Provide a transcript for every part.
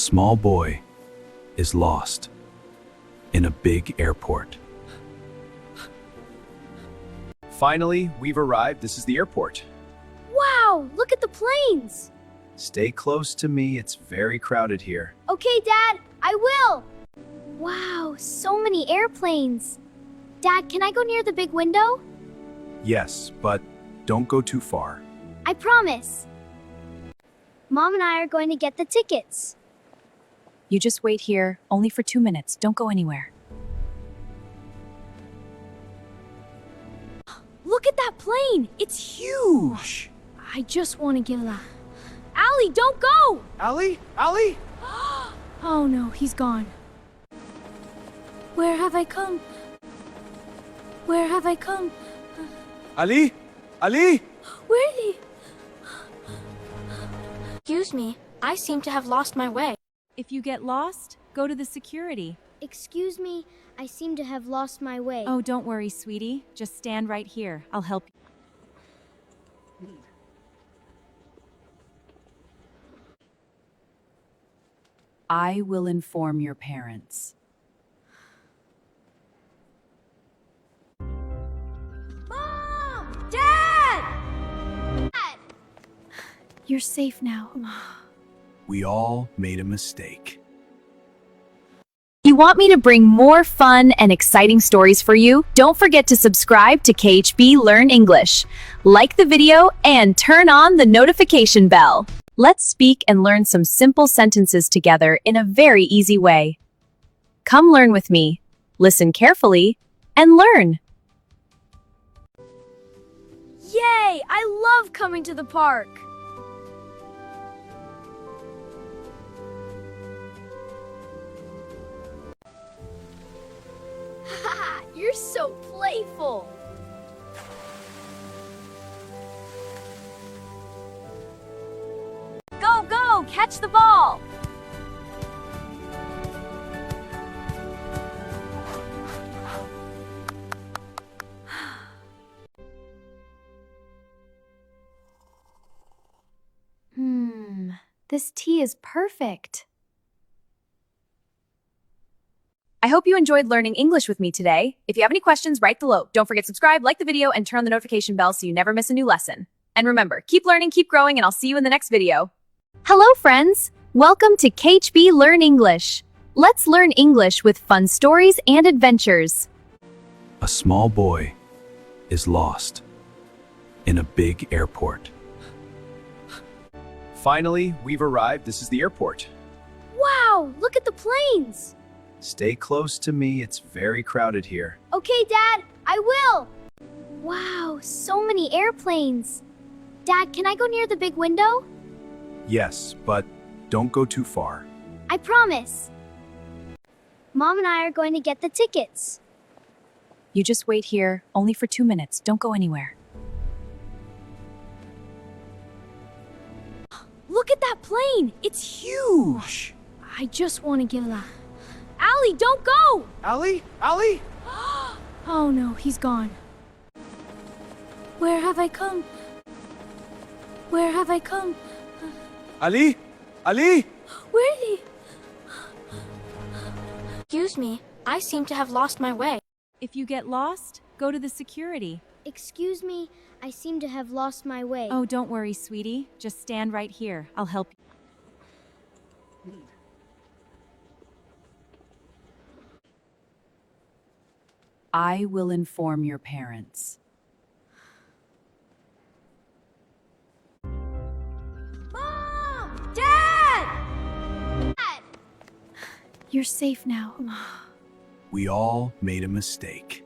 small boy is lost in a big airport. Finally, we've arrived. This is the airport. Wow, look at the planes! Stay close to me. It's very crowded here. Okay, Dad, I will! Wow, so many airplanes. Dad, can I go near the big window? Yes, but don't go too far. I promise. Mom and I are going to get the tickets. You just wait here, only for 2 minutes. Don't go anywhere. Look at that plane! It's huge! I just want to give that. Allie, don't go! Ali? Ali? Oh no, he's gone. Where have I come? Where have I come? Ali? Ali? Where did he? Excuse me, I seem to have lost my way. If you get lost, go to the security. Excuse me, I seem to have lost my way. Oh, don't worry, sweetie. Just stand right here. I'll help you. I will inform your parents. Mom! Dad! You're safe now. We all made a mistake. You want me to bring more fun and exciting stories for you? Don't forget to subscribe to KHB Learn English. Like the video and turn on the notification bell. Let's speak and learn some simple sentences together in a very easy way. Come learn with me. Listen carefully and learn. Yay! I love coming to the park. You're so playful. Go, go, catch the ball. This tea is perfect. I hope you enjoyed learning English with me today. If you have any questions, write below. Don't forget to subscribe, like the video, and turn on the notification bell so you never miss a new lesson. And remember, keep learning, keep growing, and I'll see you in the next video. Hello, friends! Welcome to KHB Learn English. Let's learn English with fun stories and adventures. A small boy is lost in a big airport. Finally, we've arrived. This is the airport. Wow, look at the planes. Stay close to me. It's very crowded here. Okay, Dad, I will. Wow, so many airplanes. Dad, can I go near the big window? Yes, but don't go too far. I promise. Mom and I are going to get the tickets. You just wait here, only for 2 minutes. Don't go anywhere. Look at that plane! It's huge! I just want to give that. Allie, don't go! Ali? Ali? Oh no, he's gone. Where have I come? Where have I come? Ali? Ali? Where did he? Excuse me, I seem to have lost my way. If you get lost, go to the security. Excuse me, I seem to have lost my way. Oh, don't worry, sweetie. Just stand right here. I'll help you. I will inform your parents. Mom! Dad! You're safe now. We all made a mistake.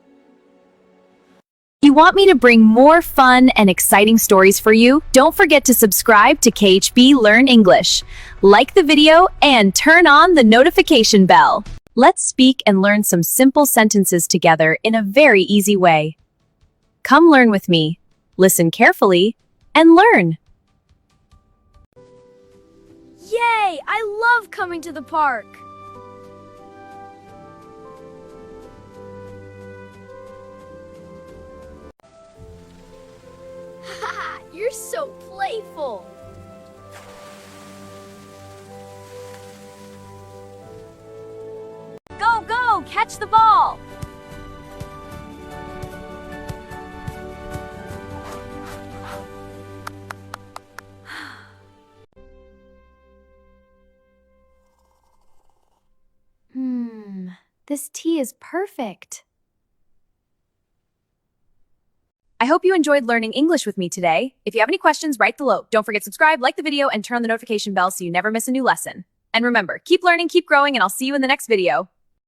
You want me to bring more fun and exciting stories for you? Don't forget to subscribe to KHB Learn English. Like the video and turn on the notification bell. Let's speak and learn some simple sentences together in a very easy way. Come learn with me. Listen carefully and learn. Yay! I love coming to the park. You're so playful. catch the ball. This tea is perfect. I hope you enjoyed learning English with me today. If you have any questions, write below. Don't forget to subscribe, like the video, and turn on the notification bell so you never miss a new lesson. And remember, keep learning, keep growing, and I'll see you in the next video.